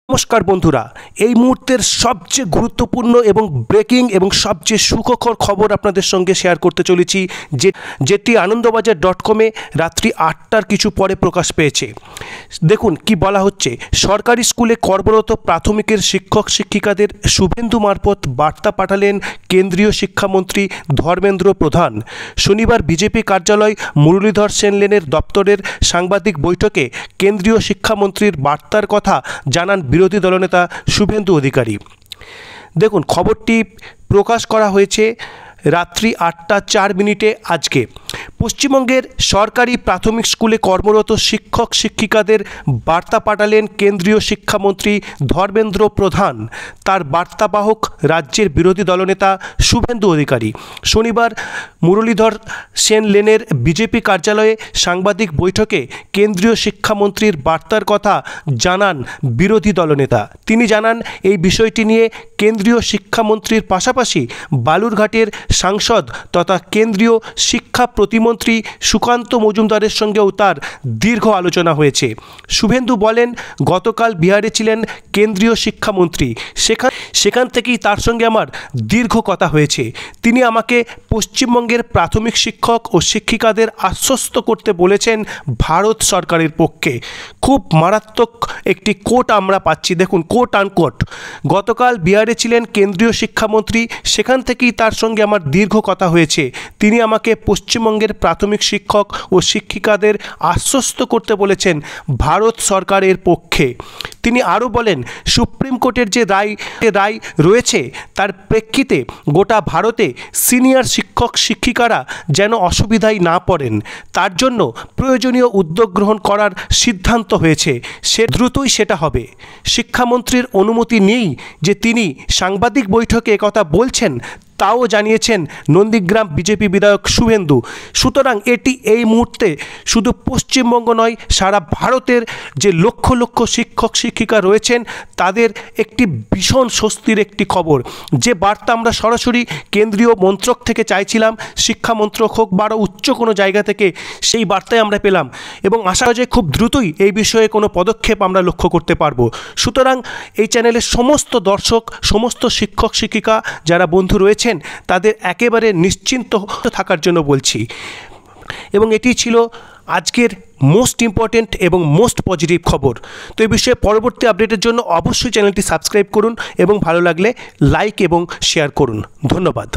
নমস্কার বন্ধুরা, এই মুহূর্তের সবচেয়ে গুরুত্বপূর্ণ এবং ব্রেকিং এবং সবচেয়ে সুখকর খবর আপনাদের সঙ্গে শেয়ার করতে চলেছি, যেটি আনন্দবাজার.com-এ রাত্রি 8টার কিছু পরে প্রকাশ পেয়েছে। দেখুন কি বলা হচ্ছে। সরকারি স্কুলে কর্মরত প্রাথমিকের শিক্ষক শিক্ষিকাদের শুভেন্দু মারফত বার্তা পাঠালেন কেন্দ্রীয় শিক্ষামন্ত্রী ধর্মেন্দ্র প্রধান। শনিবার বিজেপি কার্যালয় মুরলীধর সেন লেনের দপ্তরের সাংবাদিক বৈঠকে কেন্দ্রীয় শিক্ষামন্ত্রীর বার্তার কথা জানান বিরোধী দলনেতা শুভেন্দু অধিকারী। দেখুন, খবরটি প্রকাশ করা হয়েছে রাত্রি 8টা 4 আজকে। পশ্চিমবঙ্গের সরকারি প্রাথমিক স্কুলে কর্মরত শিক্ষক শিক্ষিকাদের বার্তা পাঠালেন কেন্দ্রীয় শিক্ষামন্ত্রী ধর্মেন্দ্র প্রধান। তার বার্তাবাহক রাজ্যের বিরোধী দলনেতা শুভেন্দু অধিকারী শনিবার মুরলীধর সেন লেনের বিজেপি কার্যালয়ে সাংবাদিক বৈঠকে কেন্দ্রীয় শিক্ষামন্ত্রীর বার্তার কথা জানান বিরোধী দলনেতা। তিনি জানান, এই বিষয়টি নিয়ে কেন্দ্রীয় শিক্ষামন্ত্রীর পাশাপাশি বালুরঘাটের সাংসদ তথা কেন্দ্রীয় শিক্ষা প্রতিমন্ত্রী সুকান্ত মজুমদারের সঙ্গেও তার দীর্ঘ আলোচনা হয়েছে। শুভেন্দু বলেন, গতকাল বিহারে ছিলেন কেন্দ্রীয় শিক্ষামন্ত্রী, সেখান থেকেই তার সঙ্গে আমার দীর্ঘ কথা হয়েছে। তিনি আমাকে পশ্চিমবঙ্গের প্রাথমিক শিক্ষক ও শিক্ষিকাদের আশ্বস্ত করতে বলেছেন ভারত সরকারের পক্ষে। খুব মারাত্মক একটি কোট আমরা পাচ্ছি, দেখুন, কোট আনকোট। গতকাল বিহারে ছিলেন কেন্দ্রীয় শিক্ষামন্ত্রী, সেখান থেকেই তার সঙ্গে আমার দীর্ঘ কথা হয়েছে। তিনি আমাকে পশ্চিমবঙ্গের প্রাথমিক শিক্ষক ও শিক্ষিকাদের আশ্বস্ত করতে বলেছেন ভারত সরকারের পক্ষে। তিনি আরও বলেন, সুপ্রিম কোর্টের যে রায় রয়েছে তার প্রেক্ষিতে গোটা ভারতে সিনিয়র শিক্ষক শিক্ষিকারা যেন অসুবিধায় না পড়েন, তার জন্য প্রয়োজনীয় উদ্যোগ গ্রহণ করার সিদ্ধান্ত হয়েছে। দ্রুতই সেটা হবে। শিক্ষামন্ত্রীর অনুমতি নেই যে তিনি সাংবাদিক বৈঠকে একথা বলছেন, তাও জানিয়েছেন নন্দীগ্রাম বিজেপি বিধায়ক শুভেন্দু। সুতরাং এটি এই মুহূর্তে শুধু পশ্চিমবঙ্গ নয়, সারা ভারতের যে লক্ষ লক্ষ শিক্ষক শিক্ষিকা রয়েছেন তাদের একটি ভীষণ স্বস্তির একটি খবর। যে বার্তা আমরা সরাসরি কেন্দ্রীয় মন্ত্রক থেকে চাইছিলাম, শিক্ষা মন্ত্রক হোক বা আরও উচ্চ কোনো জায়গা থেকে, সেই বার্তাই আমরা পেলাম এবং আশা করা যায় খুব দ্রুতই এই বিষয়ে কোনো পদক্ষেপ আমরা লক্ষ্য করতে পারবো। সুতরাং এই চ্যানেলের সমস্ত দর্শক, সমস্ত শিক্ষক শিক্ষিকা যারা বন্ধু রয়েছেন তাদের একেবারে নিশ্চিন্ত থাকার জন্য বলছি। এবং এটি ছিল আজকের মোস্ট ইম্পর্টেন্ট এবং মোস্ট পজিটিভ খবর। তো এই বিষয়ে পরবর্তী আপডেটের জন্য অবশ্যই চ্যানেলটি সাবস্ক্রাইব করুন এবং ভালো লাগলে লাইক এবং শেয়ার করুন। ধন্যবাদ।